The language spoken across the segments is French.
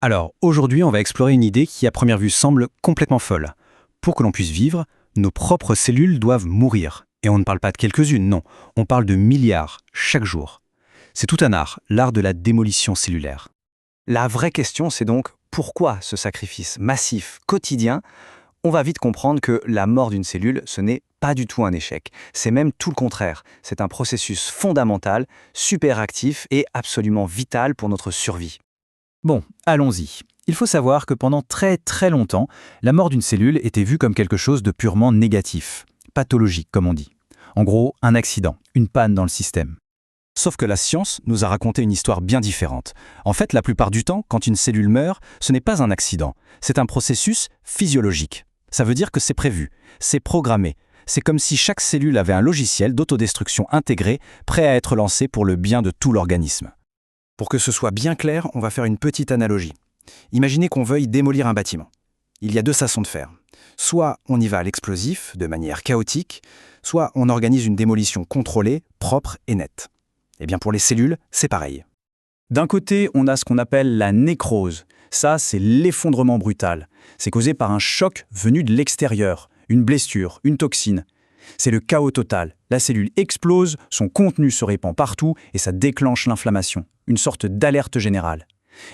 Alors, aujourd'hui, on va explorer une idée qui, à première vue, semble complètement folle. Pour que l'on puisse vivre, nos propres cellules doivent mourir. Et on ne parle pas de quelques-unes, non. On parle de milliards, chaque jour. C'est tout un art, l'art de la démolition cellulaire. La vraie question, c'est donc pourquoi ce sacrifice massif, quotidien? On va vite comprendre que la mort d'une cellule, ce n'est pas du tout un échec. C'est même tout le contraire. C'est un processus fondamental, super actif et absolument vital pour notre survie. Bon, allons-y. Il faut savoir que pendant très longtemps, la mort d'une cellule était vue comme quelque chose de purement négatif, pathologique comme on dit. En gros, un accident, une panne dans le système. Sauf que la science nous a raconté une histoire bien différente. En fait, la plupart du temps, quand une cellule meurt, ce n'est pas un accident, c'est un processus physiologique. Ça veut dire que c'est prévu, c'est programmé. C'est comme si chaque cellule avait un logiciel d'autodestruction intégré, prêt à être lancé pour le bien de tout l'organisme. Pour que ce soit bien clair, on va faire une petite analogie. Imaginez qu'on veuille démolir un bâtiment. Il y a deux façons de faire. Soit on y va à l'explosif, de manière chaotique, soit on organise une démolition contrôlée, propre et nette. Eh bien pour les cellules, c'est pareil. D'un côté, on a ce qu'on appelle la nécrose. Ça, c'est l'effondrement brutal. C'est causé par un choc venu de l'extérieur, une blessure, une toxine. C'est le chaos total. La cellule explose, son contenu se répand partout et ça déclenche l'inflammation, une sorte d'alerte générale.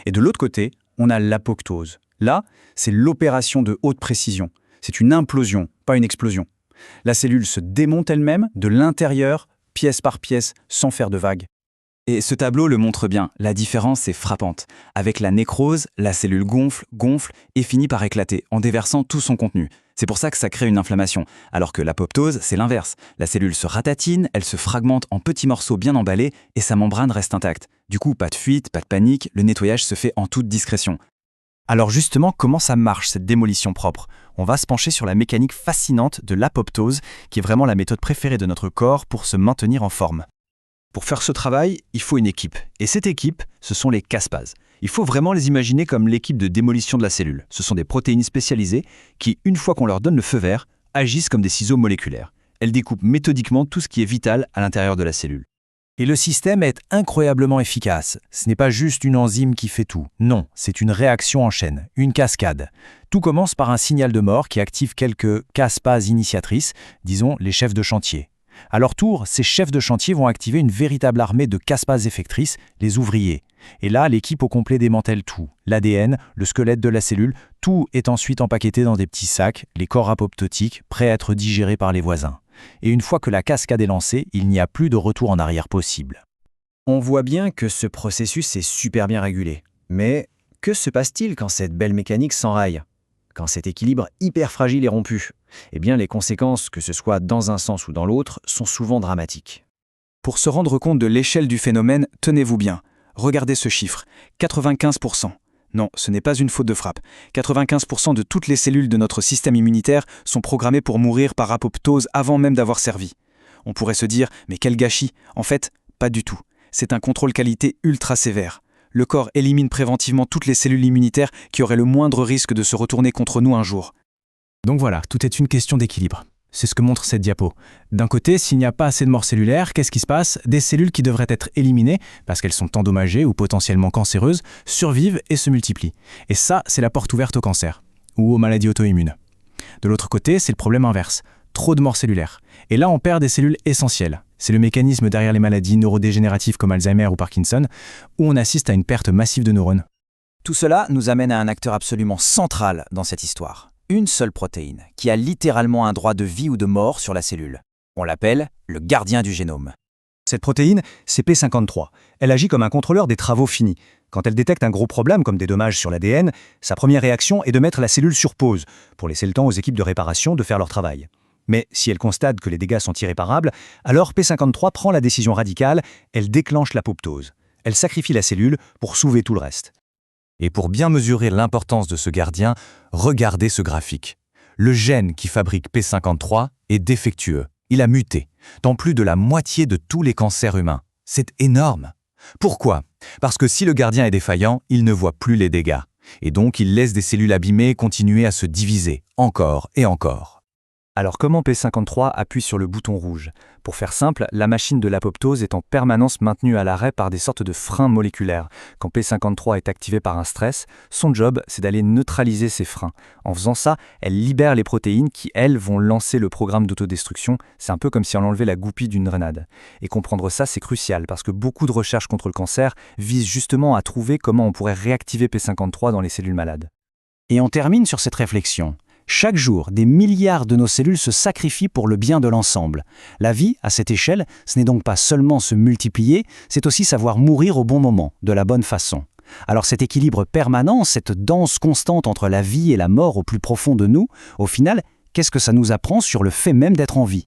Et de l'autre côté, on a l'apoptose. Là, c'est l'opération de haute précision. C'est une implosion, pas une explosion. La cellule se démonte elle-même de l'intérieur, pièce par pièce, sans faire de vagues. Et ce tableau le montre bien, la différence est frappante. Avec la nécrose, la cellule gonfle et finit par éclater en déversant tout son contenu. C'est pour ça que ça crée une inflammation. Alors que l'apoptose, c'est l'inverse. La cellule se ratatine, elle se fragmente en petits morceaux bien emballés et sa membrane reste intacte. Du coup, pas de fuite, pas de panique, le nettoyage se fait en toute discrétion. Alors justement, comment ça marche cette démolition propre? On va se pencher sur la mécanique fascinante de l'apoptose, qui est vraiment la méthode préférée de notre corps pour se maintenir en forme. Pour faire ce travail, il faut une équipe. Et cette équipe, ce sont les caspases. Il faut vraiment les imaginer comme l'équipe de démolition de la cellule. Ce sont des protéines spécialisées qui, une fois qu'on leur donne le feu vert, agissent comme des ciseaux moléculaires. Elles découpent méthodiquement tout ce qui est vital à l'intérieur de la cellule. Et le système est incroyablement efficace. Ce n'est pas juste une enzyme qui fait tout. Non, c'est une réaction en chaîne, une cascade. Tout commence par un signal de mort qui active quelques caspases initiatrices, disons les chefs de chantier. À leur tour, ces chefs de chantier vont activer une véritable armée de caspases effectrices, les ouvriers. Et là, l'équipe au complet démantèle tout. L'ADN, le squelette de la cellule, tout est ensuite empaqueté dans des petits sacs, les corps apoptotiques, prêts à être digérés par les voisins. Et une fois que la cascade est lancée, il n'y a plus de retour en arrière possible. On voit bien que ce processus est super bien régulé. Mais que se passe-t-il quand cette belle mécanique s'enraye? Quand cet équilibre hyper fragile est rompu? Eh bien, les conséquences, que ce soit dans un sens ou dans l'autre, sont souvent dramatiques. Pour se rendre compte de l'échelle du phénomène, tenez-vous bien. Regardez ce chiffre, 95%. Non, ce n'est pas une faute de frappe. 95% de toutes les cellules de notre système immunitaire sont programmées pour mourir par apoptose avant même d'avoir servi. On pourrait se dire, mais quel gâchis! En fait, pas du tout. C'est un contrôle qualité ultra sévère. Le corps élimine préventivement toutes les cellules immunitaires qui auraient le moindre risque de se retourner contre nous un jour. Donc voilà, tout est une question d'équilibre. C'est ce que montre cette diapo. D'un côté, s'il n'y a pas assez de mort cellulaire, qu'est-ce qui se passe? Des cellules qui devraient être éliminées, parce qu'elles sont endommagées ou potentiellement cancéreuses, survivent et se multiplient. Et ça, c'est la porte ouverte au cancer, ou aux maladies auto-immunes. De l'autre côté, c'est le problème inverse. Trop de morts cellulaires. Et là, on perd des cellules essentielles. C'est le mécanisme derrière les maladies neurodégénératives comme Alzheimer ou Parkinson, où on assiste à une perte massive de neurones. Tout cela nous amène à un acteur absolument central dans cette histoire. Une seule protéine, qui a littéralement un droit de vie ou de mort sur la cellule. On l'appelle le gardien du génome. Cette protéine, c'est P53. Elle agit comme un contrôleur des travaux finis. Quand elle détecte un gros problème comme des dommages sur l'ADN, sa première réaction est de mettre la cellule sur pause, pour laisser le temps aux équipes de réparation de faire leur travail. Mais si elle constate que les dégâts sont irréparables, alors P53 prend la décision radicale, elle déclenche l'apoptose. Elle sacrifie la cellule pour sauver tout le reste. Et pour bien mesurer l'importance de ce gardien, regardez ce graphique. Le gène qui fabrique P53 est défectueux. Il a muté dans plus de la moitié de tous les cancers humains. C'est énorme. Pourquoi? Parce que si le gardien est défaillant, il ne voit plus les dégâts. Et donc il laisse des cellules abîmées continuer à se diviser, encore et encore. Alors comment P53 appuie sur le bouton rouge? Pour faire simple, la machine de l'apoptose est en permanence maintenue à l'arrêt par des sortes de freins moléculaires. Quand P53 est activée par un stress, son job, c'est d'aller neutraliser ces freins. En faisant ça, elle libère les protéines qui, elles, vont lancer le programme d'autodestruction. C'est un peu comme si on enlevait la goupille d'une grenade. Et comprendre ça, c'est crucial, parce que beaucoup de recherches contre le cancer visent justement à trouver comment on pourrait réactiver P53 dans les cellules malades. Et on termine sur cette réflexion. Chaque jour, des milliards de nos cellules se sacrifient pour le bien de l'ensemble. La vie, à cette échelle, ce n'est donc pas seulement se multiplier, c'est aussi savoir mourir au bon moment, de la bonne façon. Alors cet équilibre permanent, cette danse constante entre la vie et la mort au plus profond de nous, au final, qu'est-ce que ça nous apprend sur le fait même d'être en vie ?